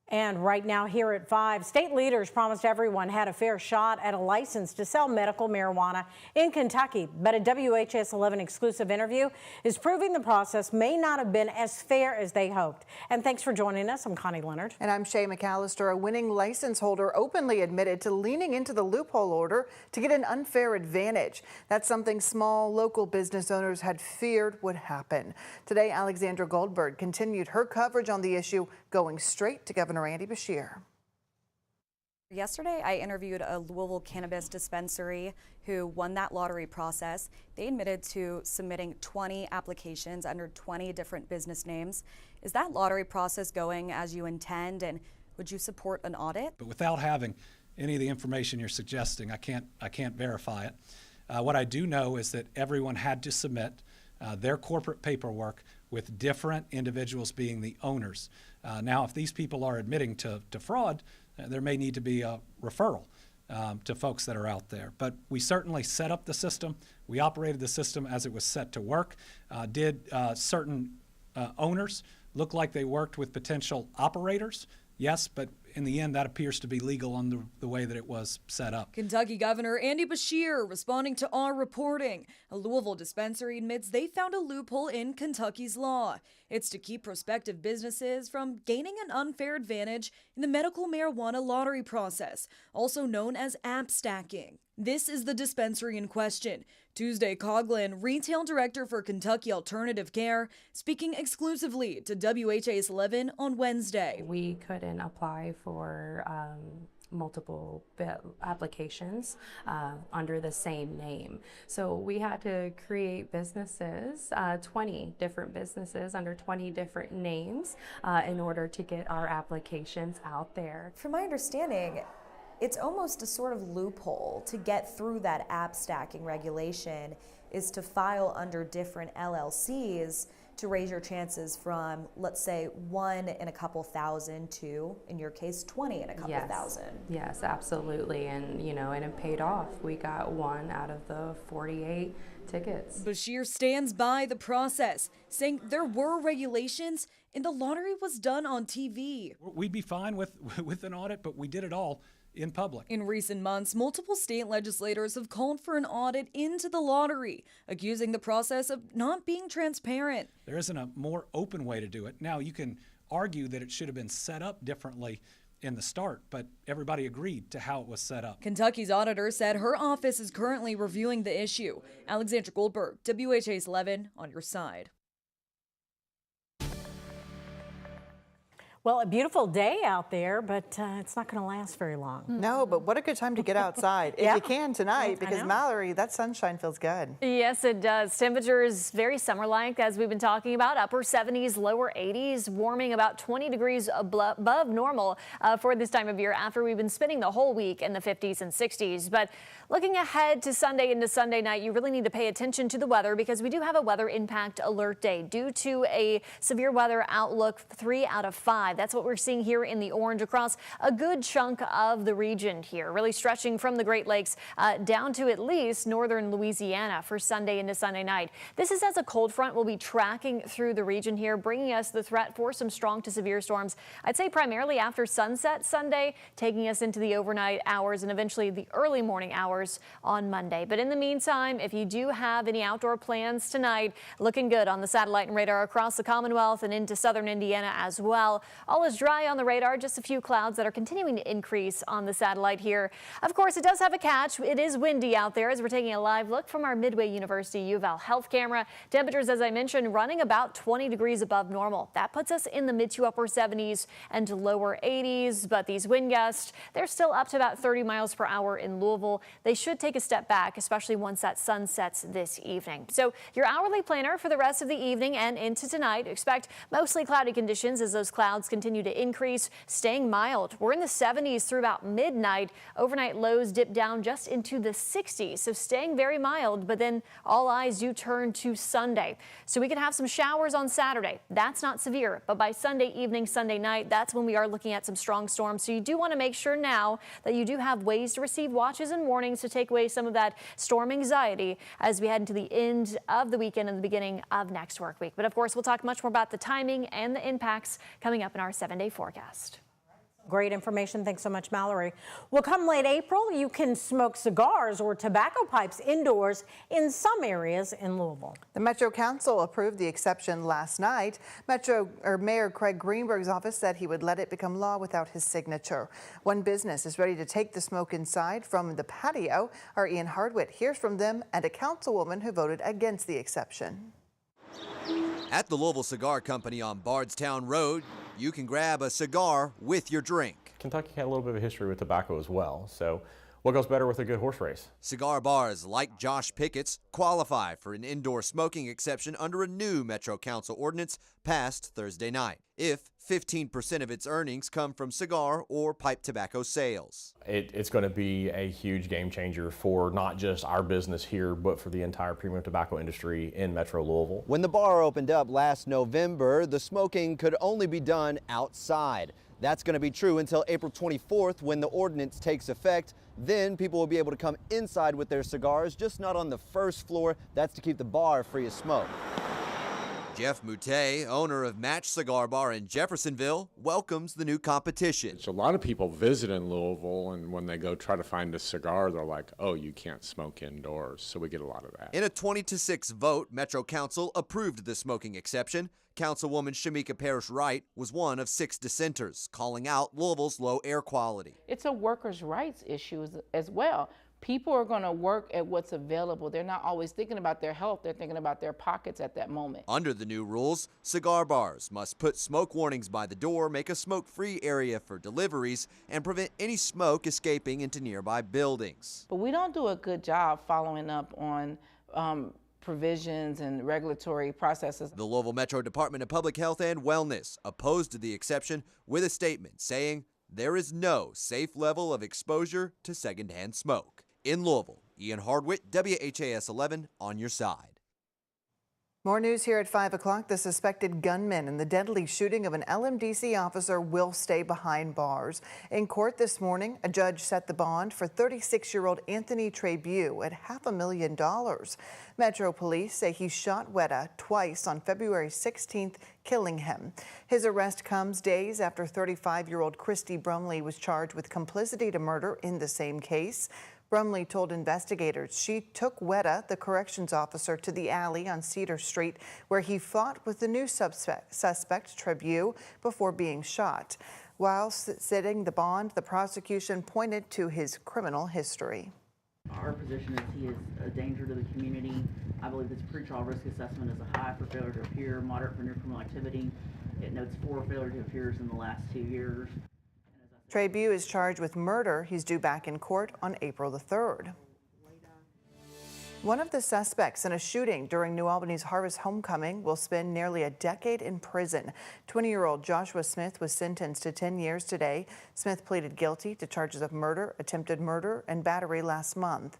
And right now here at 5, state leaders promised everyone had a fair shot at a license to sell medical marijuana in Kentucky. But a WHAS11 exclusive interview is proving the process may not have been as fair as they hoped. And thanks for joining us. I'm Connie Leonard. And I'm Shay McAllister. A winning license holder openly admitted to leaning into the loophole order to get an unfair advantage. That's something small local business owners had feared would happen. Today, Alexandra Goldberg continued her coverage on the issue, going straight to Governor Andy Beshear. Yesterday, I interviewed a Louisville cannabis dispensary who won that lottery process. They admitted to submitting 20 applications under 20 different business names. Is that lottery process going as you intend, and would you support an audit? But without having any of the information you're suggesting, I can't verify it. What I do know is that everyone had to submit their corporate paperwork with different individuals being the owners. Now, if these people are admitting to fraud, there may need to be a referral to folks that are out there. But we certainly set up the system. We operated the system as it was set to work. Did certain owners look like they worked with potential operators? Yes, but in the end, that appears to be legal under the way that it was set up. Kentucky Governor Andy Beshear responding to our reporting. A Louisville dispensary admits they found a loophole in Kentucky's law. It's to keep prospective businesses from gaining an unfair advantage in the medical marijuana lottery process, also known as app stacking. This is the dispensary in question. Tuesday, Coughlin, retail director for Kentucky Alternative Care, speaking exclusively to WHAS11 on Wednesday. We couldn't apply for multiple applications under the same name. So we had to create businesses, 20 different businesses under 20 different names in order to get our applications out there. From my understanding, it's almost a sort of loophole to get through that app stacking regulation is to file under different LLCs to raise your chances from, let's say, 1 in a couple thousand to, in your case, 20 in a couple thousand. Yes, absolutely. And, and it paid off. We got 1 out of the 48 tickets. Beshear stands by the process, saying there were regulations and the lottery was done on TV. We'd be fine with an audit, but we did it all in public. In recent months, multiple state legislators have called for an audit into the lottery, accusing the process of not being transparent. There isn't a more open way to do it. Now, you can argue that it should have been set up differently in the start, but everybody agreed to how it was set up. Kentucky's auditor said her office is currently reviewing the issue. Alexandra Goldberg, WHAS11, on your side. Well, a beautiful day out there, but it's not going to last very long. No, but what a good time to get outside if you can tonight, because Mallory, that sunshine feels good. Yes, it does. Temperatures very summer-like, as we've been talking about. Upper 70s, lower 80s, warming about 20 degrees above normal for this time of year after we've been spending the whole week in the 50s and 60s. But looking ahead to Sunday into Sunday night, you really need to pay attention to the weather because we do have a weather impact alert day due to a severe weather outlook 3 out of 5. That's what we're seeing here in the orange across a good chunk of the region here, really stretching from the Great Lakes down to at least northern Louisiana for Sunday into Sunday night. This is as a cold front will be tracking through the region here, bringing us the threat for some strong to severe storms. I'd say primarily after sunset Sunday, taking us into the overnight hours and eventually the early morning hours on Monday. But in the meantime, if you do have any outdoor plans tonight, looking good on the satellite and radar across the Commonwealth and into southern Indiana as well. All is dry on the radar, just a few clouds that are continuing to increase on the satellite here. Of course, it does have a catch. It is windy out there as we're taking a live look from our Midway University U of L health camera. Temperatures, as I mentioned, running about 20 degrees above normal. That puts us in the mid to upper 70s and to lower 80s. But these wind gusts, they're still up to about 30 miles per hour in Louisville. They should take a step back, especially once that sun sets this evening. So your hourly planner for the rest of the evening and into tonight, expect mostly cloudy conditions as those clouds continue to increase, staying mild. We're in the 70s through about midnight. Overnight lows dip down just into the 60s, so staying very mild, but then all eyes do turn to Sunday. So we could have some showers on Saturday. That's not severe, but by Sunday evening, Sunday night, that's when we are looking at some strong storms. So you do want to make sure now that you do have ways to receive watches and warnings to take away some of that storm anxiety as we head into the end of the weekend and the beginning of next work week. But of course, we'll talk much more about the timing and the impacts coming up in our 7-day forecast. Great information. Thanks so much, Mallory. Well, come late April, you can smoke cigars or tobacco pipes indoors in some areas in Louisville. The Metro Council approved the exception last night. Mayor Craig Greenberg's office said he would let it become law without his signature. One business is ready to take the smoke inside from the patio. Our Ian Hardwitt hears from them and a councilwoman who voted against the exception. At the Louisville Cigar Company on Bardstown Road, you can grab a cigar with your drink. Kentucky had a little bit of a history with tobacco as well, so what goes better with a good horse race? Cigar bars like Josh Pickett's qualify for an indoor smoking exception under a new Metro Council ordinance passed Thursday night, if 15% of its earnings come from cigar or pipe tobacco sales. It's going to be a huge game changer for not just our business here, but for the entire premium tobacco industry in Metro Louisville. When the bar opened up last November, the smoking could only be done outside. That's going to be true until April 24th when the ordinance takes effect. Then people will be able to come inside with their cigars, just not on the first floor. That's to keep the bar free of smoke. Jeff Moutet, owner of Match Cigar Bar in Jeffersonville, welcomes the new competition. So a lot of people visit in Louisville, and when they go try to find a cigar, they're like, oh, you can't smoke indoors. So we get a lot of that. In a 20-6 vote, Metro Council approved the smoking exception. Councilwoman Shamika Parrish-Wright was one of 6 dissenters, calling out Louisville's low air quality. It's a workers' rights issue as well. People are going to work at what's available. They're not always thinking about their health. They're thinking about their pockets at that moment. Under the new rules, cigar bars must put smoke warnings by the door, make a smoke-free area for deliveries, and prevent any smoke escaping into nearby buildings. But we don't do a good job following up on provisions and regulatory processes. The Louisville Metro Department of Public Health and Wellness opposed the exception with a statement saying there is no safe level of exposure to secondhand smoke. In Louisville, Ian Hardwitt, WHAS11 on your side. More news here at 5 o'clock. The suspected gunman in the deadly shooting of an LMDC officer will stay behind bars. In court this morning, a judge set the bond for 36-year-old Anthony Trabue at $500,000. Metro police say he shot Weta twice on February 16th, killing him. His arrest comes days after 35-year-old Christy Brumley was charged with complicity to murder in the same case. Brumley told investigators she took Weta, the corrections officer, to the alley on Cedar Street where he fought with the new suspect Trabue, before being shot. While sitting the bond, the prosecution pointed to his criminal history. Our position is he is a danger to the community. I believe this pretrial risk assessment is a high for failure to appear, moderate for new criminal activity. It notes 4 failure to appears in the last 2 years. Trabue is charged with murder. He's due back in court on April the 3rd. One of the suspects in a shooting during New Albany's Harvest Homecoming will spend nearly a decade in prison. 20-year-old Joshua Smith was sentenced to 10 years today. Smith pleaded guilty to charges of murder, attempted murder, and battery last month.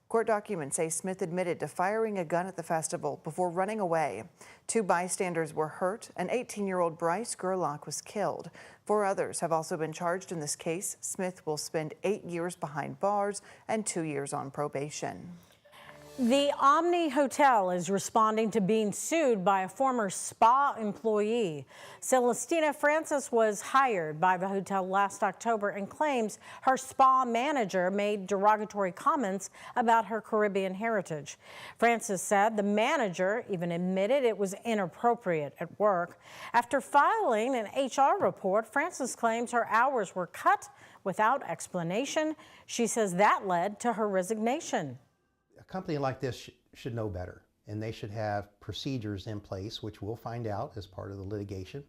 Court documents say Smith admitted to firing a gun at the festival before running away. 2 bystanders were hurt, and 18-year-old Bryce Gerlach was killed. 4 others have also been charged in this case. Smith will spend 8 years behind bars and 2 years on probation. The Omni Hotel is responding to being sued by a former spa employee. Celestina Francis was hired by the hotel last October and claims her spa manager made derogatory comments about her Caribbean heritage. Francis said the manager even admitted it was inappropriate at work. After filing an HR report, Francis claims her hours were cut without explanation. She says that led to her resignation. A company like this should know better, and they should have procedures in place, which we'll find out as part of the litigation,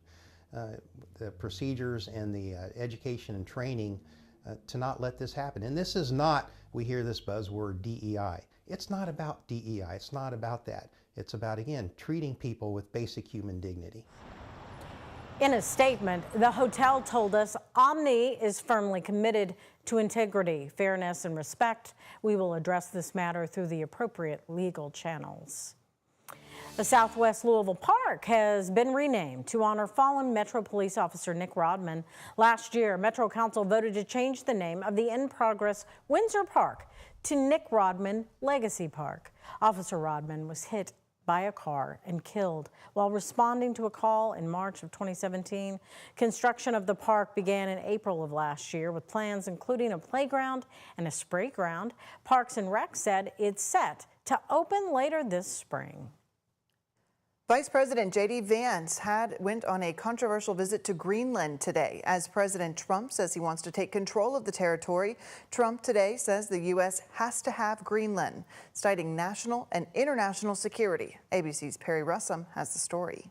the procedures and the education and training to not let this happen. And this is not, we hear this buzzword DEI. It's not about DEI, it's not about that. It's about, again, treating people with basic human dignity. In a statement, the hotel told us Omni is firmly committed to integrity, fairness, and respect. We will address this matter through the appropriate legal channels. The Southwest Louisville Park has been renamed to honor fallen Metro Police Officer Nick Rodman. Last year, Metro Council voted to change the name of the in-progress Windsor Park to Nick Rodman Legacy Park. Officer Rodman was hit by a car and killed while responding to a call in March of 2017. Construction of the park began in April of last year with plans including a playground and a spray ground. Parks and Rec said it's set to open later this spring. Vice President J.D. Vance went on a controversial visit to Greenland today as President Trump says he wants to take control of the territory. Trump today says the U.S. has to have Greenland, citing national and international security. ABC's Perry Russum has the story.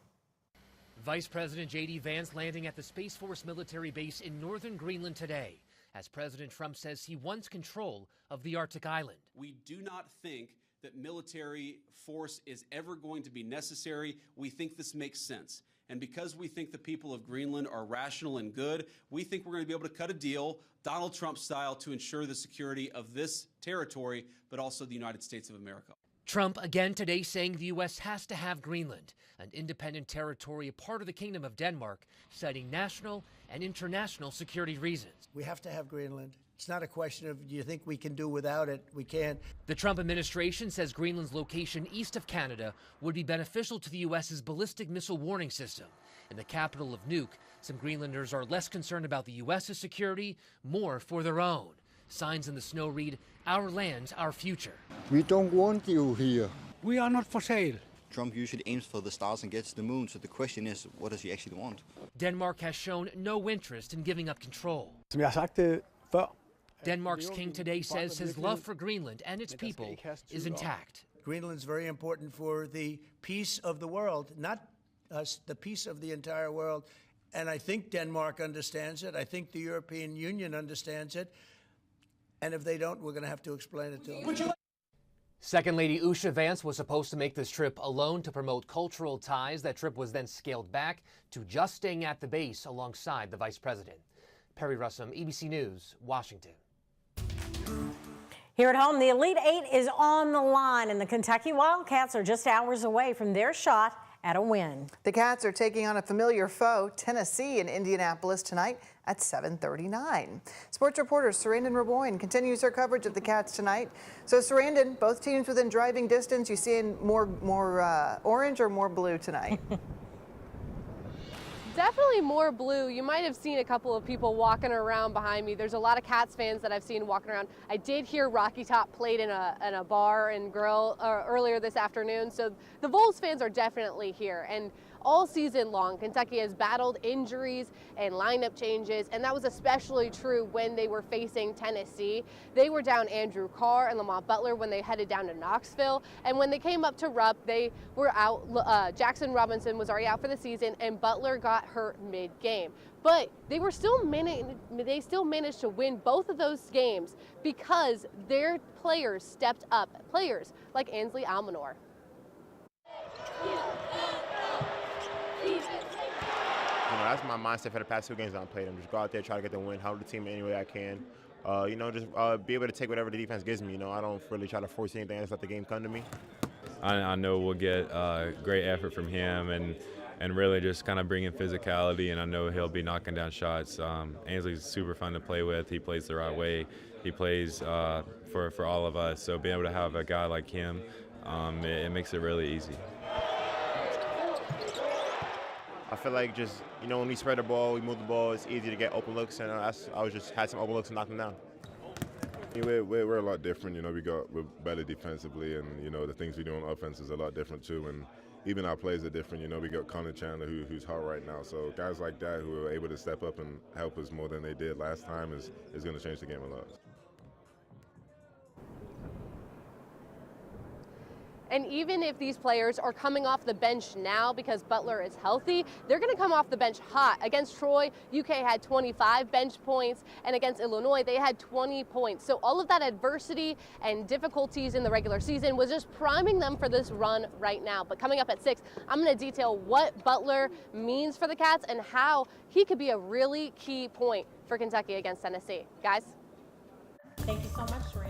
Vice President J.D. Vance landing at the Space Force military base in northern Greenland today as President Trump says he wants control of the Arctic island. We do not think that military force is ever going to be necessary. We think this makes sense. And because we think the people of Greenland are rational and good, we think we're going to be able to cut a deal, Donald Trump style, to ensure the security of this territory, but also the United States of America. Trump again today saying the U.S. has to have Greenland, an independent territory, a part of the Kingdom of Denmark, citing national and international security reasons. We have to have Greenland. It's not a question of, do you think we can do without it? We can't. The Trump administration says Greenland's location east of Canada would be beneficial to the U.S.'s ballistic missile warning system. In the capital of Nuuk, some Greenlanders are less concerned about the U.S.'s security, more for their own. Signs in the snow read, "Our land, our future." We don't want you here. We are not for sale. Trump usually aims for the stars and gets the moon, so the question is, what does he actually want? Denmark has shown no interest in giving up control. Som jeg har sagt det før. Denmark's king today says his love for Greenland and its people is intact. Greenland's very important for the peace of the world, not us, the peace of the entire world. And I think Denmark understands it. I think the European Union understands it. And if they don't, we're going to have to explain it to them. Second Lady Usha Vance was supposed to make this trip alone to promote cultural ties. That trip was then scaled back to just staying at the base alongside the vice president. Perry Russum, ABC News, Washington. Here at home, the Elite Eight is on the line, and the Kentucky Wildcats are just hours away from their shot at a win. The Cats are taking on a familiar foe, Tennessee, in Indianapolis tonight at 7:39. Sports reporter Sarandon Raboyne continues her coverage of the Cats tonight. So, Sarandon, both teams within driving distance. You seeing more orange or more blue tonight? Definitely more blue. You might have seen a couple of people walking around behind me. There's a lot of Cats fans that I've seen walking around. I did hear Rocky Top played in a bar and grill earlier this afternoon, so the Vols fans are definitely here. And all season long, Kentucky has battled injuries and lineup changes, and that was especially true when they were facing Tennessee. They were down Andrew Carr and Lamont Butler when they headed down to Knoxville, and when they came up to Rupp, they were out. Jackson Robinson was already out for the season, and Butler got hurt mid-game. But they still managed to win both of those games because their players stepped up, players like Ansley Almanor. That's my mindset for the past 2 games that I played. Just go out there, try to get the win, help the team any way I can. Just be able to take whatever the defense gives me. I don't really try to force anything. I just let the game come to me. I know we'll get great effort from him and really just kind of bring in physicality, and I know he'll be knocking down shots. Ansley's super fun to play with. He plays the right way. He plays for all of us. So being able to have a guy like him, it makes it really easy. I feel like just, when we spread the ball, we move the ball, it's easy to get open looks, and I just had some open looks and knocked them down. We're a lot different, we're better defensively, and, the things we do on offense is a lot different too, and even our plays are different. We got Connor Chandler who's hot right now, so guys like that who are able to step up and help us more than they did last time is going to change the game a lot. And even if these players are coming off the bench now because Butler is healthy, they're going to come off the bench hot. Against Troy, UK had 25 bench points, and against Illinois, they had 20 points. So all of that adversity and difficulties in the regular season was just priming them for this run right now. But coming up at 6, I'm going to detail what Butler means for the Cats and how he could be a really key point for Kentucky against Tennessee. Guys? Thank you so much, Serena.